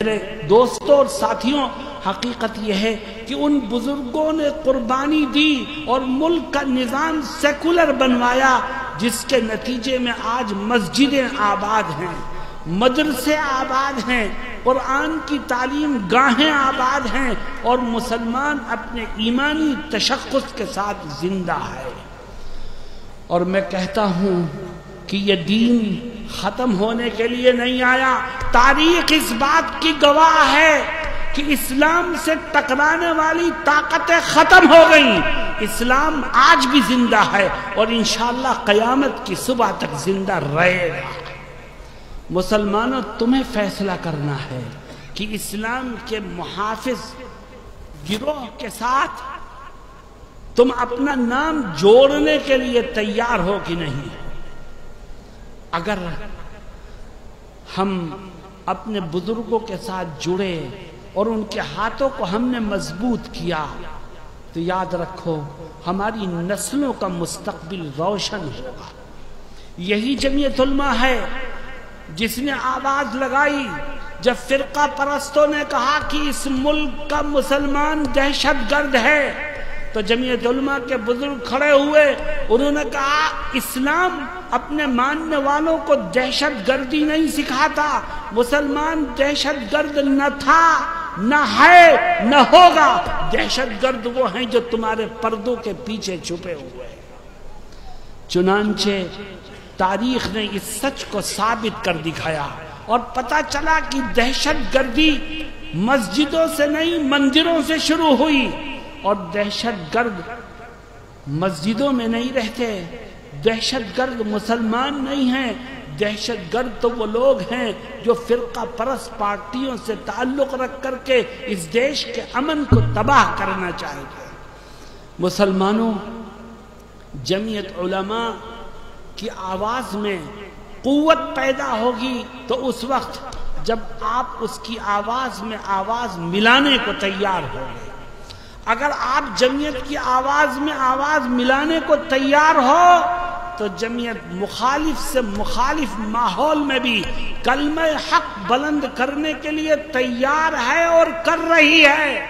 میرے دوستوں اور ساتھیوں، حقیقت یہ ہے کہ ان بزرگوں نے قربانی دی اور ملک کا نظام سیکولر بنوایا، جس کے نتیجے میں آج مسجدیں آباد ہیں، مدرسے آباد ہیں، قرآن کی تعلیم گاہیں آباد ہیں، اور مسلمان اپنے ایمانی تشخص کے ساتھ زندہ ہے۔ اور میں کہتا ہوں کہ یہ دین ختم ہونے کے لیے نہیں آیا۔ تاریخ اس بات کی گواہ ہے کہ اسلام سے ٹکرانے والی طاقتیں ختم ہو گئیں، اسلام آج بھی زندہ ہے اور انشاءاللہ قیامت کی صبح تک زندہ رہے گا۔ مسلمانوں، تمہیں فیصلہ کرنا ہے کہ اسلام کے محافظ گروہ کے ساتھ تم اپنا نام جوڑنے کے لیے تیار ہو کہ نہیں۔ اگر ہم اپنے بزرگوں کے ساتھ جڑے اور ان کے ہاتھوں کو ہم نے مضبوط کیا تو یاد رکھو ہماری نسلوں کا مستقبل روشن ہوگا۔ یہی جمعیت علماء ہے جس نے آواز لگائی جب فرقہ پرستوں نے کہا کہ اس ملک کا مسلمان دہشت گرد ہے، تو جمعیت علماء کے بزرگ کھڑے ہوئے، انہوں نے کہا اسلام اپنے ماننے والوں کو دہشت گردی نہیں سکھاتا، مسلمان دہشت گرد نہ تھا، نہ ہے، نہ ہوگا، دہشت گرد وہ ہیں جو تمہارے پردوں کے پیچھے چھپے ہوئے ہیں۔ چنانچہ تاریخ نے اس سچ کو ثابت کر دکھایا اور پتہ چلا کہ دہشت گردی مسجدوں سے نہیں مندروں سے شروع ہوئی، اور دہشت گرد مسجدوں میں نہیں رہتے، دہشت گرد مسلمان نہیں ہیں، دہشت گرد تو وہ لوگ ہیں جو فرقہ پرست پارٹیوں سے تعلق رکھ کر کے اس دیش کے امن کو تباہ کرنا چاہتے ہیں۔ مسلمانوں، جمعیت علماء کی آواز میں قوت پیدا ہوگی تو اس وقت جب آپ اس کی آواز میں آواز ملانے کو تیار ہوگے۔ اگر آپ جمعیت کی آواز میں آواز ملانے کو تیار ہو تو جمعیت مخالف سے مخالف ماحول میں بھی کلمہ حق بلند کرنے کے لیے تیار ہے اور کر رہی ہے۔